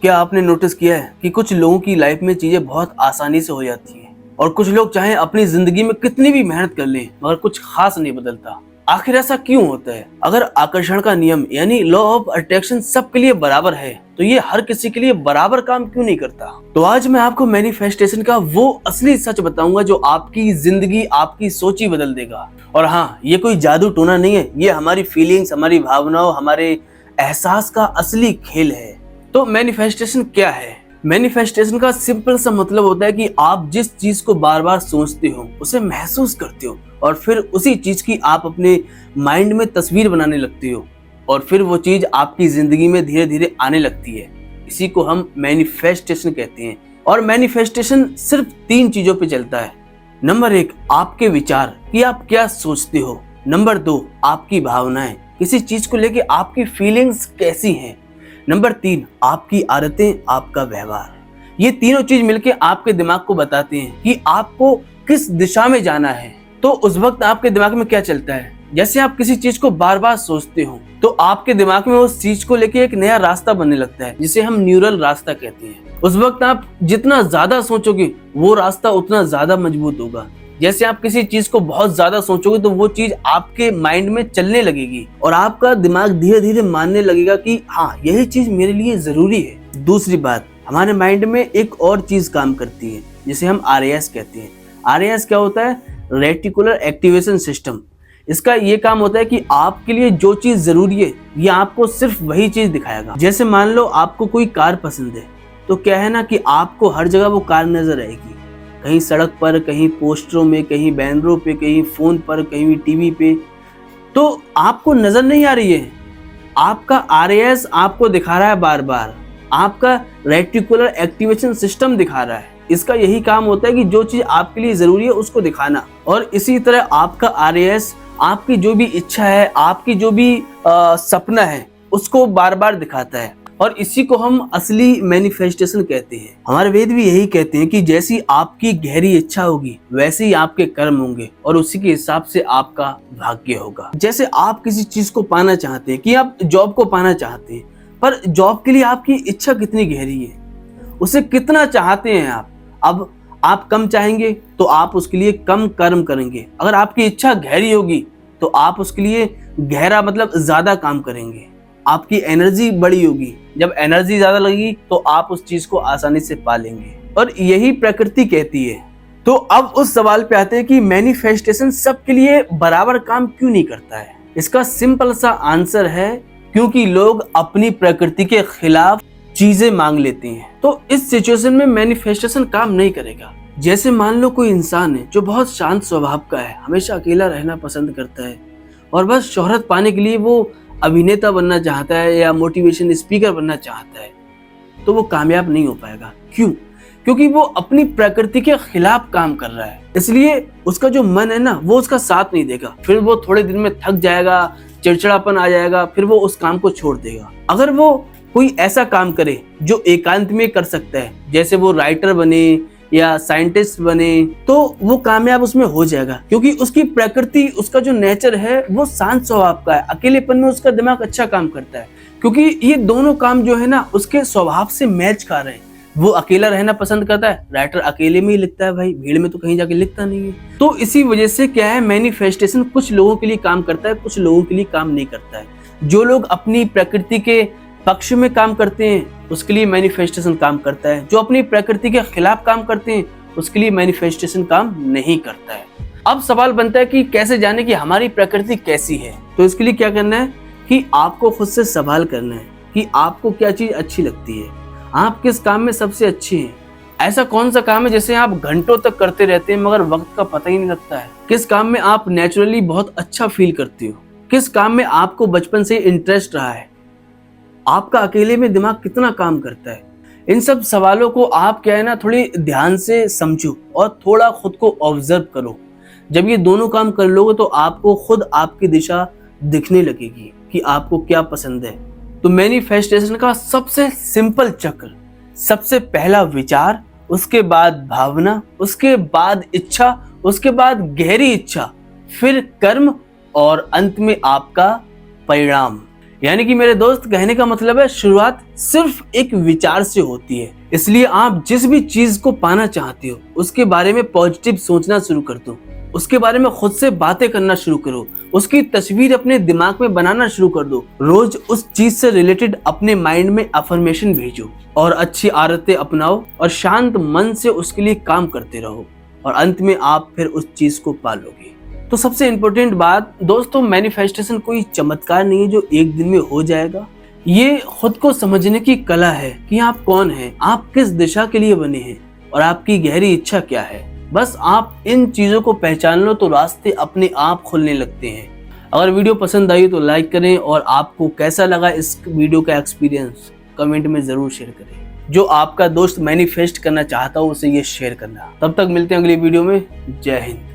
क्या आपने नोटिस किया है कि कुछ लोगों की लाइफ में चीजें बहुत आसानी से हो जाती हैं और कुछ लोग चाहे अपनी जिंदगी में कितनी भी मेहनत कर लें मगर कुछ खास नहीं बदलता। आखिर ऐसा क्यों होता है? अगर आकर्षण का नियम यानी लॉ ऑफ अट्रैक्शन सबके लिए बराबर है तो ये हर किसी के लिए बराबर काम क्यों नहीं करता? तो आज मैं आपको मैनिफेस्टेशन का वो असली सच बताऊंगा जो आपकी जिंदगी, आपकी सोच ही बदल देगा। और हाँ, ये कोई जादू टोना नहीं है, ये हमारी फीलिंग्स, हमारी भावनाओं, हमारे एहसास का असली खेल है। तो मैनिफेस्टेशन क्या है? मैनिफेस्टेशन का सिंपल सा मतलब होता है कि आप जिस चीज को बार बार सोचते हो, उसे महसूस करते हो और फिर उसी चीज की आप अपने माइंड में तस्वीर बनाने लगते हो और फिर वो चीज आपकी जिंदगी में धीरे धीरे आने लगती है। इसी को हम मैनिफेस्टेशन कहते हैं। और मैनिफेस्टेशन सिर्फ 3 चीजों पे चलता है। नंबर 1, आपके विचार कि आप क्या सोचते हो। नंबर 2, आपकी भावनाएं, किसी चीज को लेके आपकी फीलिंग्स कैसी हैं। नंबर 3, आपकी आदतें, आपका व्यवहार। ये तीनों चीज मिलके आपके दिमाग को बताते हैं कि आपको किस दिशा में जाना है। तो उस वक्त आपके दिमाग में क्या चलता है? जैसे आप किसी चीज को बार बार सोचते हो तो आपके दिमाग में उस चीज को लेके एक नया रास्ता बनने लगता है जिसे हम न्यूरल रास्ता कहते हैं। उस वक्त आप जितना ज्यादा सोचोगे वो रास्ता उतना ज्यादा मजबूत होगा। जैसे आप किसी चीज को बहुत ज्यादा सोचोगे तो वो चीज आपके माइंड में चलने लगेगी और आपका दिमाग धीरे धीरे मानने लगेगा कि हाँ, यही चीज मेरे लिए जरूरी है। दूसरी बात, हमारे माइंड में एक और चीज काम करती है जिसे हम RAS कहते हैं। RAS क्या होता है? Reticular activation system. इसका ये काम होता है कि आपके लिए जो चीज जरूरी है ये आपको सिर्फ वही चीज दिखाएगा। जैसे मान लो आपको कोई कार पसंद है तो क्या है ना कि आपको हर जगह वो कार नजर आएगी, कहीं सड़क पर, कहीं पोस्टरों में, कहीं बैनरों पे, कहीं फोन पर, कहीं टीवी पे। तो आपको नजर नहीं आ रही है, आपका RAS आपको दिखा रहा है बार बार, आपका रेटिकुलर एक्टिवेशन सिस्टम दिखा रहा है। इसका यही काम होता है कि जो चीज आपके लिए जरूरी है उसको दिखाना। और इसी तरह आपका RAS आपकी जो भी इच्छा है, आपकी जो भी सपना है उसको बार बार दिखाता है और इसी को हम असली मैनिफेस्टेशन कहते हैं। हमारे वेद भी यही कहते हैं कि जैसी आपकी गहरी इच्छा होगी वैसे ही आपके कर्म होंगे और उसी के हिसाब से आपका भाग्य होगा। जैसे आप किसी चीज को पाना चाहते हैं, कि आप जॉब को पाना चाहते हैं, पर जॉब के लिए आपकी इच्छा कितनी गहरी है, उसे कितना चाहते हैं आप। अब आप कम चाहेंगे तो आप उसके लिए कम कर्म करेंगे। अगर आपकी इच्छा गहरी होगी तो आप उसके लिए गहरा मतलब ज्यादा काम करेंगे। आपकी एनर्जी बड़ी होगी, जब एनर्जी ज्यादा लगेगी तो आप उस चीज को आसानी से पा लेंगे और यही प्रकृति कहती है। तो अब उस सवाल पे आते हैं कि मैनिफेस्टेशन सबके लिए बराबर काम क्यों नहीं करता है। इसका सिंपल सा आंसर है क्योंकि लोग अपनी प्रकृति के खिलाफ चीजें मांग लेते हैं। तो इस सिचुएशन में मैनिफेस्टेशन काम नहीं करेगा। जैसे मान लो कोई इंसान है जो बहुत शांत स्वभाव का है, हमेशा अकेला रहना पसंद करता है और बस शोहरत पाने के लिए वो अभिनेता बनना चाहता है या मोटिवेशन स्पीकर बनना चाहता है, तो वो कामयाब नहीं हो पाएगा। क्यों? क्योंकि वो अपनी प्रकृति के खिलाफ काम कर रहा है। इसलिए उसका जो मन है ना वो उसका साथ नहीं देगा। फिर वो थोड़े दिन में थक जाएगा, चिड़चिड़ापन आ जाएगा, फिर वो उस काम को छोड़ देगा। अगर वो कोई ऐसा काम करे जो एकांत में कर सकता है, जैसे वो राइटर बने या साइंटिस्ट बने, तो वो कामयाब उसमें हो जाएगा क्योंकि उसकी प्रकृति, उसका जो नेचर है वो शांत स्वभाव का है। अकेलेपन में उसका दिमाग अच्छा काम करता है क्योंकि ये दोनों काम जो है ना उसके स्वभाव से मैच कर रहे हैं। वो अकेला रहना पसंद करता है, राइटर अकेले में ही लिखता है भाई, भीड़ में तो कहीं जाके लिखता नहीं है। तो इसी वजह से क्या है, मैनिफेस्टेशन कुछ लोगों के लिए काम करता है, कुछ लोगों के लिए काम नहीं करता है। जो लोग अपनी प्रकृति के पक्ष में काम करते हैं उसके लिए मैनिफेस्टेशन काम करता है, जो अपनी प्रकृति के खिलाफ काम करते हैं उसके लिए मैनिफेस्टेशन काम नहीं करता है। अब सवाल बनता है कि कैसे जाने कि हमारी प्रकृति कैसी है। तो इसके लिए क्या करना है कि आपको खुद से सवाल करना है कि आपको क्या चीज अच्छी लगती है, आप किस काम में सबसे अच्छे हैं। ऐसा कौन सा काम है जिसे आप घंटों तक करते रहते हैं मगर वक्त का पता ही नहीं लगता है। किस काम में आप नेचुरली बहुत अच्छा फील करते हो, किस काम में आपको बचपन से इंटरेस्ट रहा है, आपका अकेले में दिमाग कितना काम करता है। इन सब सवालों को आप क्या है ना थोड़ी ध्यान से समझो और थोड़ा खुद को ऑब्जर्व करो। जब ये दोनों काम कर लोगे तो आपको खुद आपकी दिशा दिखने लगेगी कि आपको क्या पसंद है। तो मैनिफेस्टेशन का सबसे सिंपल चक्र, सबसे पहला विचार, उसके बाद भावना, उसके बाद इच्छा, उसके बाद गहरी इच्छा, फिर कर्म और अंत में आपका परिणाम। यानी कि मेरे दोस्त, कहने का मतलब है शुरुआत सिर्फ एक विचार से होती है। इसलिए आप जिस भी चीज को पाना चाहते हो उसके बारे में पॉजिटिव सोचना शुरू कर दो, उसके बारे में खुद से बातें करना शुरू करो, उसकी तस्वीर अपने दिमाग में बनाना शुरू कर दो। रोज उस चीज से रिलेटेड अपने माइंड में अफर्मेशन भेजो और अच्छी आदतें अपनाओ और शांत मन से उसके लिए काम करते रहो और अंत में आप फिर उस चीज को पालोगे। तो सबसे इम्पोर्टेंट बात दोस्तों, मैनिफेस्टेशन कोई चमत्कार नहीं है जो एक दिन में हो जाएगा। ये खुद को समझने की कला है कि आप कौन हैं, आप किस दिशा के लिए बने हैं और आपकी गहरी इच्छा क्या है। बस आप इन चीजों को पहचान लो तो रास्ते अपने आप खुलने लगते हैं। अगर वीडियो पसंद आई तो लाइक करें और आपको कैसा लगा इस वीडियो का एक्सपीरियंस कमेंट में जरूर शेयर करें। जो आपका दोस्त मैनिफेस्ट करना चाहता हो उसे ये शेयर करना। तब तक मिलते हैं अगली वीडियो में। जय हिंद।